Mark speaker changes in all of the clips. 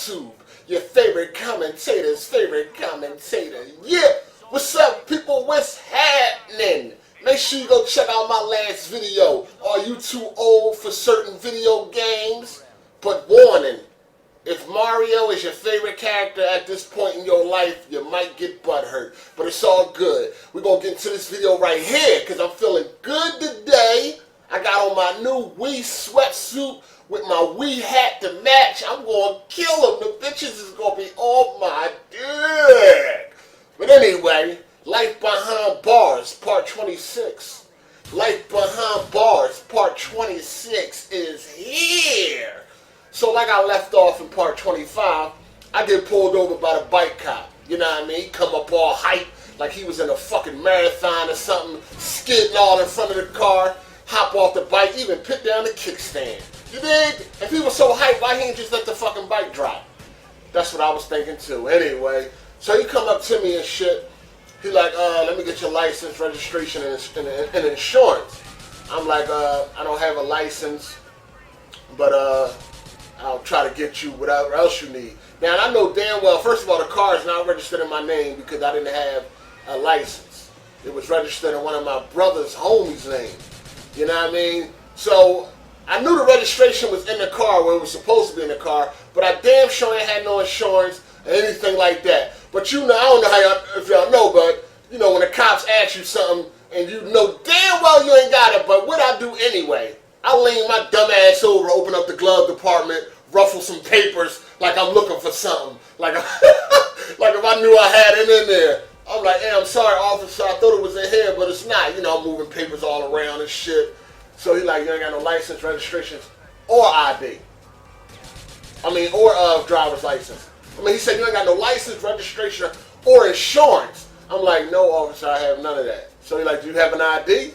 Speaker 1: YouTube, your favorite commentator's favorite commentator. Yeah, what's up, people? What's happening? Make sure you go check out my last video. Are you too old for certain video games? But warning, if Mario is your favorite character at this point in your life, you might get butthurt. But it's all good. We're going to get into this video right here because I'm feeling good today. I got on my new Wii sweatsuit with my Wii hat to match. I'm going to kill them. The bitches is going to be on my dick. But anyway, Life Behind Bars, Part 26. Life Behind Bars, Part 26 is here. So like I left off in Part 25, I get pulled over by the bike cop. You know what I mean? He come up all hype like he was in a fucking marathon or something, skidding all in front of the car, hop off the bike, even put down the kickstand. You dig? If he was so hyped, why he ain't just let the fucking bike drop? That's what I was thinking too. Anyway, so he come up to me and shit. He like, let me get your license, registration, and insurance. I'm like, I don't have a license, but I'll try to get you whatever else you need. Now, I know damn well, first of all, the car is not registered in my name because I didn't have a license. It was registered in one of my brother's homies' name. You know what I mean? So, I knew the registration was in the car where it was supposed to be in the car, but I damn sure ain't had no insurance or anything like that. But you know, I don't know how y'all, if y'all know, but you know, when the cops ask you something and you know damn well you ain't got it, but what I do anyway? I lean my dumb ass over, open up the glove department, ruffle some papers like I'm looking for something. Like, like if I knew I had it in there. I'm like, hey, I'm sorry, officer, I thought it was in here, but it's not. You know, I'm moving papers all around and shit. So he like, you ain't got no license, registrations, or ID. Or driver's license. He said, you ain't got no license, registration, or insurance. I'm like, no, officer, I have none of that. So he like, do you have an ID?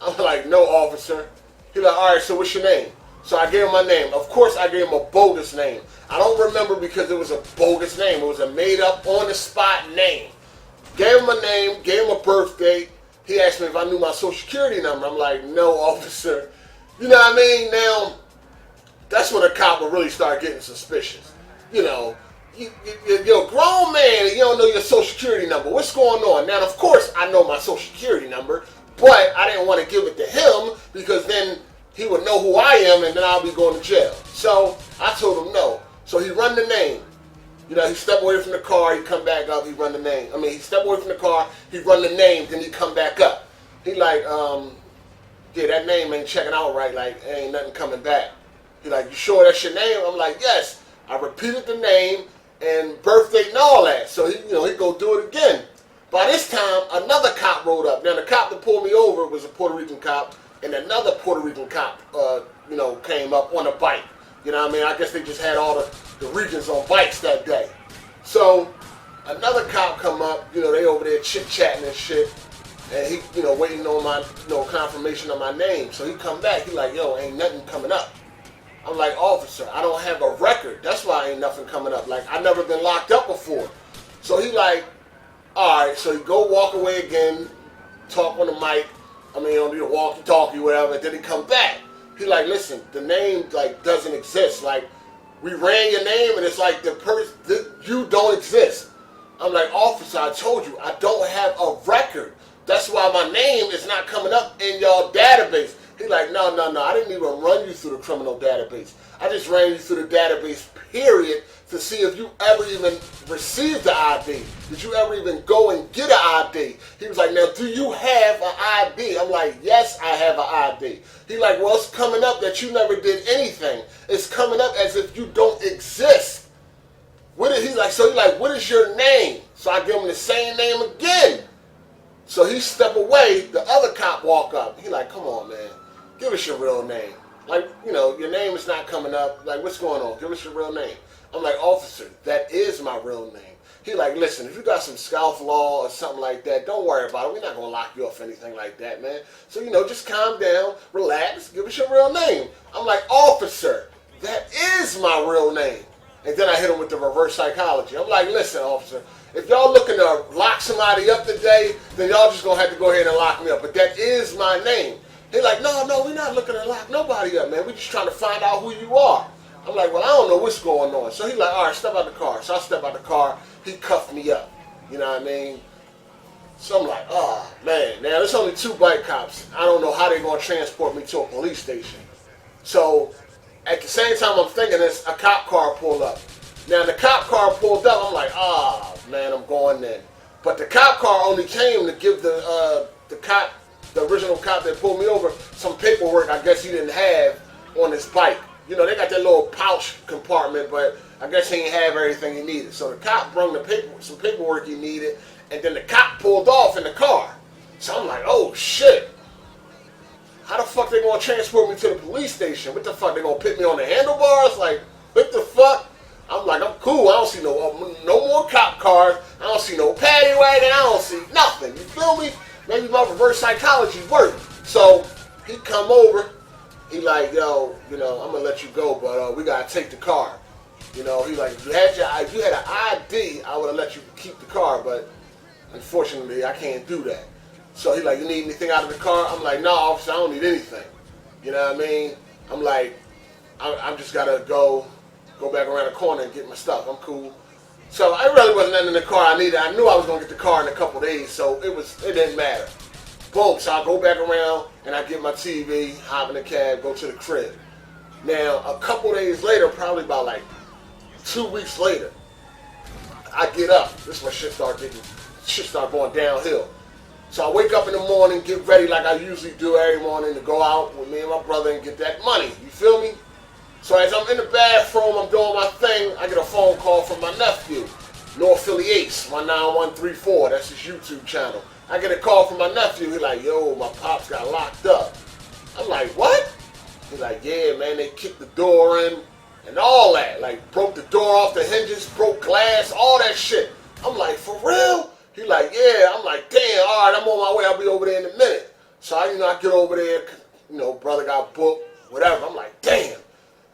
Speaker 1: I'm like, no, officer. He like, all right, so what's your name? So I gave him my name. Of course, I gave him a bogus name. I don't remember because it was a bogus name. It was a made-up, on-the-spot name. Gave him a name, gave him a birth date. He asked me if I knew my social security number. I'm like, no, officer. You know what I mean? Now, that's when a cop will really start getting suspicious. You know, you're a grown man and you don't know your social security number. What's going on? Now, of course, I know my social security number, but I didn't want to give it to him because then he would know who I am and then I'll be going to jail. So I told him no. So he run the name. You know, he stepped away from the car, he come back up, he run the name. He stepped away from the car, he run the name, then he come back up. He like, yeah, that name ain't checking out right, like, ain't nothing coming back. He like, you sure that's your name? I'm like, yes. I repeated the name and birth date and all that. So he, he go do it again. By this time, another cop rolled up. Now the cop that pulled me over was a Puerto Rican cop, and another Puerto Rican cop, came up on a bike. You know what I mean? I guess they just had all the regions on bikes that day. So another cop come up, they over there chit-chatting and shit, and he, waiting on my, confirmation of my name. So he come back, he like, yo, ain't nothing coming up. I'm like, officer, I don't have a record. That's why ain't nothing coming up. Like, I never been locked up before. So he like, all right. So he go walk away again, talk on the mic. On the walkie-talkie, whatever. Then he come back. He like, listen, the name like doesn't exist. Like, we ran your name and it's like you don't exist. I'm like, officer, I told you, I don't have a record. That's why my name is not coming up in your database. He like, no, I didn't even run you through the criminal database. I just ran you through the database, period, to see if you ever even received the ID. Did you ever even go and get an ID? He was like, now, do you have an ID? I'm like, yes, I have an ID. He like, well, it's coming up that you never did anything. It's coming up as if you don't exist. What is your name? So I give him the same name again. So he step away, the other cop walk up. He like, come on, man. Give us your real name. Like, your name is not coming up. Like, what's going on? Give us your real name. I'm like, officer, that is my real name. He like, listen, if you got some scofflaw or something like that, don't worry about it. We're not going to lock you up for anything like that, man. So, just calm down, relax, give us your real name. I'm like, officer, that is my real name. And then I hit him with the reverse psychology. I'm like, listen, officer, if y'all looking to lock somebody up today, then y'all just going to have to go ahead and lock me up. But that is my name. They're like, no, we're not looking to lock nobody up, man. We're just trying to find out who you are. I'm like, well, I don't know what's going on. So he's like, all right, step out the car. So I step out the car. He cuffed me up. You know what I mean? So I'm like, oh, man. Now, there's only 2 bike cops. I don't know how they're going to transport me to a police station. So at the same time I'm thinking this, a cop car pulled up. Now, the cop car pulled up. I'm like, oh, man, I'm going then. But the cop car only came to give the original cop that pulled me over, some paperwork I guess he didn't have on his bike. You know, they got that little pouch compartment, but I guess he didn't have everything he needed. So the cop brought some paperwork he needed, and then the cop pulled off in the car. So I'm like, oh shit. How the fuck they gonna transport me to the police station? What the fuck, they gonna put me on the handlebars? Like, what the fuck? I'm like, I'm cool. I don't see no more cop cars. I don't see no paddy wagon. I don't see nothing. You feel me? Maybe my reverse psychology worked. So he come over. He like, yo, you know, I'm gonna let you go, but we gotta take the car. You know, he like, if you had an ID, I would have let you keep the car, but unfortunately, I can't do that. So he like, you need anything out of the car? I'm like, no, officer, I don't need anything. You know what I mean? I'm like, I'm just gotta go back around the corner and get my stuff. I'm cool. So I really wasn't nothing in the car I needed. I knew I was gonna get the car in a couple days, so it didn't matter. Boom, so I go back around and I get my TV, hop in the cab, go to the crib. Now, a couple days later, probably about like 2 weeks later, I get up. This is when shit start going downhill. So I wake up in the morning, get ready like I usually do every morning to go out with me and my brother and get that money. You feel me? So as I'm in the bathroom, I'm doing my thing, I get a phone call from my nephew, No Affiliates, 19134, that's his YouTube channel. I get a call from my nephew, he's like, yo, my pops got locked up. I'm like, what? He's like, yeah, man, they kicked the door in and all that. Like, broke the door off the hinges, broke glass, all that shit. I'm like, for real? He like, yeah. I'm like, damn, all right, I'm on my way. I'll be over there in a minute. So, I get over there, brother got booked, whatever. I'm like, damn.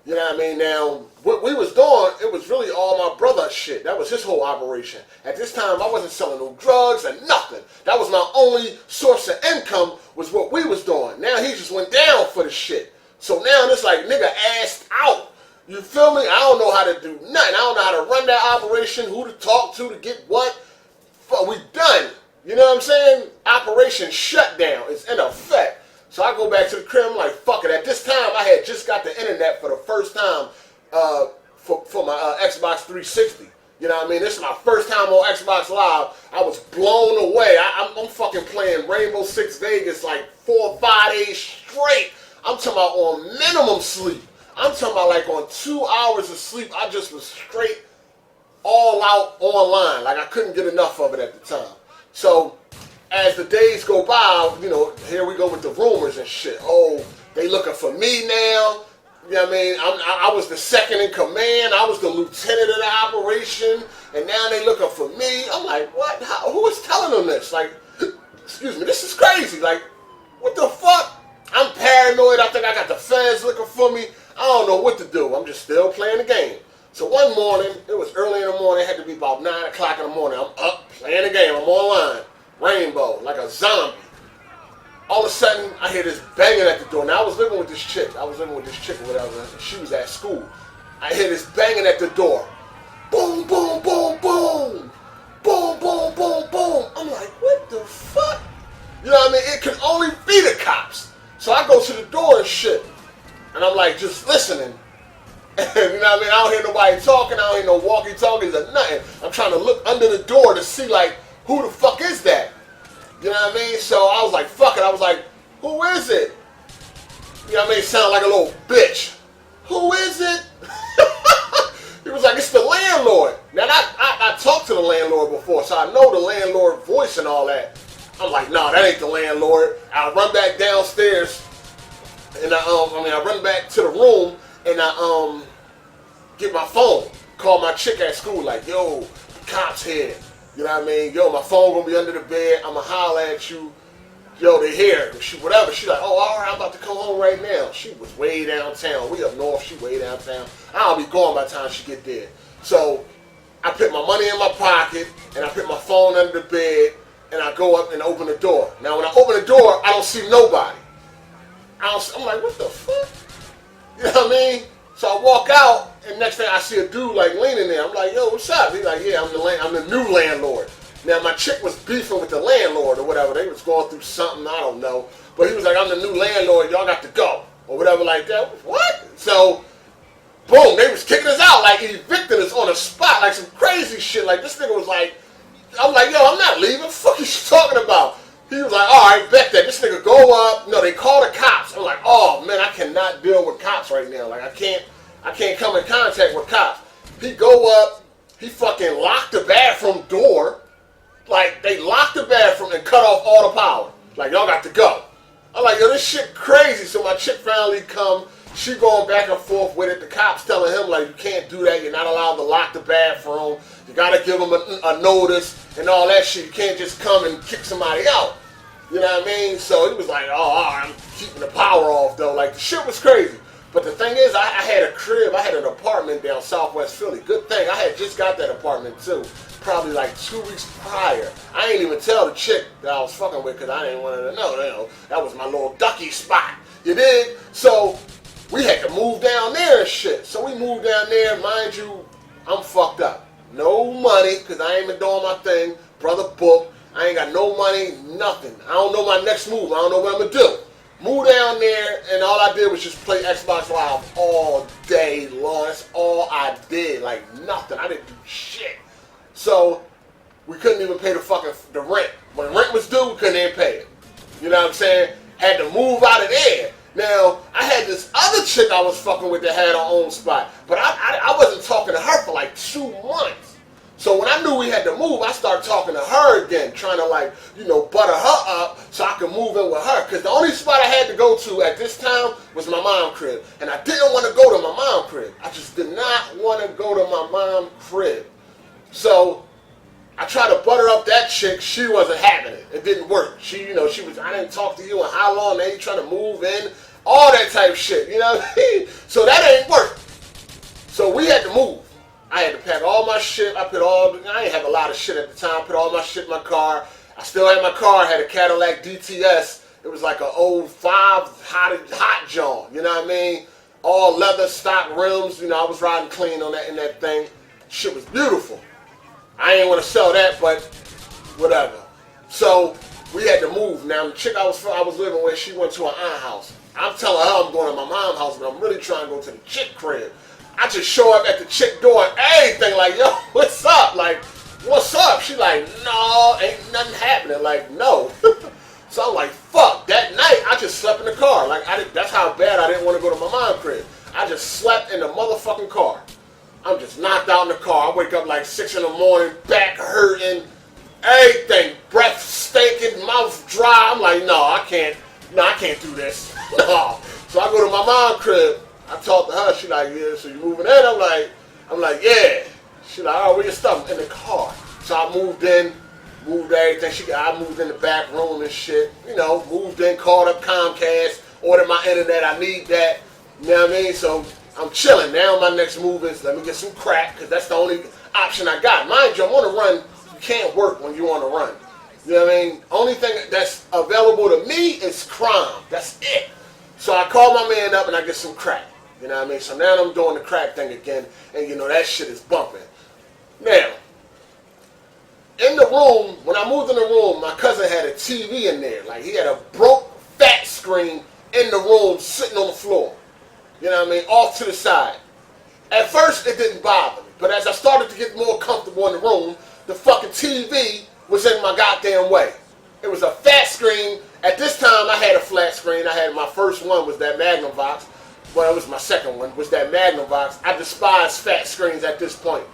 Speaker 1: You know what I mean? Now, what we was doing, it was really all my brother's shit. That was his whole operation. At this time, I wasn't selling no drugs and nothing. That was my only source of income was what we was doing. Now, he just went down for the shit. So now it's like, nigga, assed out. You feel me? I don't know how to do nothing. I don't know how to run that operation, who to talk to get what. We done. You know what I'm saying? Operation shutdown. It's in effect. So I go back to the crib, I'm like, fuck it. At this time, I had just got the internet for the first time for my Xbox 360. You know what I mean? This is my first time on Xbox Live. I was blown away. I'm fucking playing Rainbow Six Vegas like 4 or 5 days straight. I'm talking about on minimum sleep. I'm talking about like on 2 hours of sleep. I just was straight all out online. Like I couldn't get enough of it at the time. So as the days go by, here we go with the rumors and shit. Oh, they looking for me now. You know what I mean? I was the second in command. I was the lieutenant of the operation. And now they looking for me. I'm like, what? Who is telling them this? Like, excuse me, this is crazy. Like, what the fuck? I'm paranoid. I think I got the feds looking for me. I don't know what to do. I'm just still playing the game. So one morning, it was early in the morning. It had to be about 9 o'clock in the morning. I'm up playing the game. I'm online. Rainbow, like a zombie. All of a sudden, I hear this banging at the door. Now, I was living with this chick. or whatever. She was at school. I hear this banging at the door. Boom, boom, boom, boom. Boom, boom, boom, boom. I'm like, what the fuck? You know what I mean? It can only be the cops. So I go to the door and shit. And I'm like, just listening. And, you know what I mean? I don't hear nobody talking. I don't hear no walkie-talkies or nothing. I'm trying to look under the door to see, like, who the fuck is that? You know what I mean? So I was like, fuck it. I was like, who is it? You know what I mean? Sound like a little bitch. Who is it? He was like, it's the landlord. Now, I talked to the landlord before, so I know the landlord voice and all that. I'm like, nah, that ain't the landlord. I run back downstairs, and I run back to the room, and I get my phone. Call my chick at school, like, yo, the cops here. You know what I mean? Yo, my phone gonna be under the bed. I'ma holler at you. Yo, they here. Whatever. She like, oh, all right, I'm about to come home right now. She was way downtown. We up north. She way downtown. I'll be gone by the time she get there. So I put my money in my pocket, and I put my phone under the bed, and I go up and open the door. Now, when I open the door, I don't see nobody. I'm like, what the fuck? You know what I mean? So I walk out, and next thing I see a dude like leaning there. I'm like, yo, what's up? He's like, yeah, I'm the new landlord. Now my chick was beefing with the landlord or whatever. They was going through something, I don't know. But he was like, I'm the new landlord, y'all got to go. Or whatever like that. What? So, boom, they was kicking us out, like evicting us on the spot, like some crazy shit. Like this nigga was like, I'm like, yo, I'm not leaving. What the fuck is you talking about? He was like, all right, bet that. This nigga go up. No, they call the cops. I'm like, oh man, I cannot deal with cops right now. Like I can't come in contact with cops. He go up. He fucking locked the bathroom door. Like they locked the bathroom and cut off all the power. Like y'all got to go. I'm like, yo, this shit crazy. So my chick finally come. She going back and forth with it. The cops telling him, like, you can't do that. You're not allowed to lock the bathroom. You got to give them a notice and all that shit. You can't just come and kick somebody out. You know what I mean? So he was like, oh, all right, I'm keeping the power off, though. Like, the shit was crazy. But the thing is, I had a crib. I had an apartment down Southwest Philly. Good thing. I had just got that apartment, too. Probably like 2 weeks prior. I ain't even tell the chick that I was fucking with because I didn't want her to know. You know, that was my little ducky spot. You dig? So we had to move down there and shit. So we moved down there. Mind you, I'm fucked up. No money because I ain't been doing my thing. Brother booked. I ain't got no money, nothing. I don't know my next move. I don't know what I'm going to do. Moved down there, and all I did was just play Xbox Live all day long. That's all I did. Like, nothing. I didn't do shit. So, we couldn't even pay the rent. When rent was due, we couldn't even pay it. You know what I'm saying? Had to move out of there. Now, I had this other chick I was fucking with that had her own spot. But I wasn't talking to her for like 2 months. So when I knew we had to move, I started talking to her again, trying to like, you know, butter her up so I could move in with her. Because the only spot I had to go to at this time was my mom's crib. And I didn't want to go to my mom's crib. I just did not want to go to my mom's crib. So I tried to butter up that chick. She wasn't having it. It didn't work. She was, I didn't talk to you in how long. Now you trying to move in. All that type of shit, you know what I mean? So that ain't work. So we had to move. I had to pack all my shit. I didn't have a lot of shit at the time. I put all my shit in my car. I still had my car. I had a Cadillac DTS. It was like an 05 hot John. You know what I mean? All leather stock rims. You know, I was riding clean on that in that thing. Shit was beautiful. I ain't want to sell that, but whatever. So we had to move. Now the chick I was living with, she went to her aunt's house. I'm telling her I'm going to my mom's house, but I'm really trying to go to the chick crib. I just show up at the chick door and everything like, yo, what's up? Like, what's up? She like, no, ain't nothing happening. Like, no. So I'm like, fuck. That night, I just slept in the car. Like, that's how bad I didn't want to go to my mom's crib. I just slept in the motherfucking car. I'm just knocked out in the car. I wake up like 6 in the morning, back hurting, everything, breath stinking, mouth dry. I'm like, no, I can't do this. No. So I go to my mom's crib. I talked to her. She like, yeah, so you moving in? I'm like, yeah. She like, oh, where your stuff? In the car. So I moved everything. I moved in the back room and shit. You know, moved in, called up Comcast, ordered my internet. I need that. You know what I mean? So I'm chilling. Now my next move is let me get some crack because that's the only option I got. Mind you, I'm on the run. You can't work when you're on the run. You know what I mean? Only thing that's available to me is crime. That's it. So I call my man up and I get some crack. You know what I mean? So now I'm doing the crack thing again, and you know that shit is bumping. Now, in the room, when I moved in the room, my cousin had a TV in there. Like he had a broke fat screen in the room sitting on the floor. You know what I mean? Off to the side. At first, it didn't bother me. But as I started to get more comfortable in the room, the fucking TV was in my goddamn way. It was a fat screen. At this time, I had a flat screen. My first one was that Magnavox. Well, it was my second one, was that Magnavox. I despise fat screens at this point.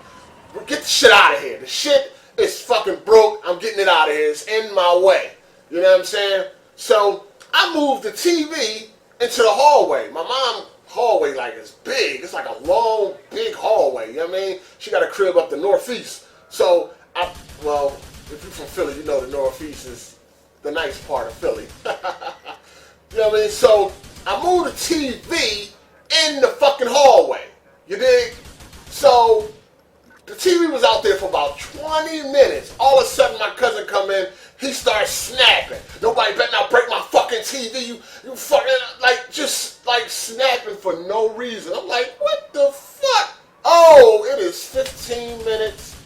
Speaker 1: Get the shit out of here. The shit is fucking broke. I'm getting it out of here. It's in my way. You know what I'm saying? So I moved the TV into the hallway. My mom's hallway like is big. It's like a long, big hallway. You know what I mean? She got a crib up the northeast. So, if you're from Philly, you know the northeast is the nice part of Philly. You know what I mean? So I moved the TV in the fucking hallway. You dig? So the TV was out there for about 20 minutes. All of a sudden my cousin come in. He starts snapping. Nobody better not break my fucking TV. You fucking, like, just like snapping for no reason. I'm like, what the fuck? Oh, it is 15 minutes.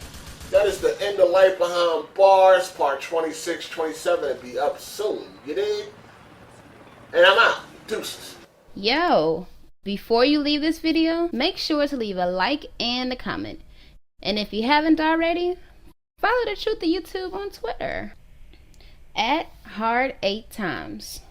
Speaker 1: That is the end of Life Behind Bars, part 26, 27. It'll be up soon. You dig? And I'm out. Deuces.
Speaker 2: Yo, before you leave this video, make sure to leave a like and a comment. And if you haven't already, follow the Truth of YouTube on Twitter at Hard 8 Times.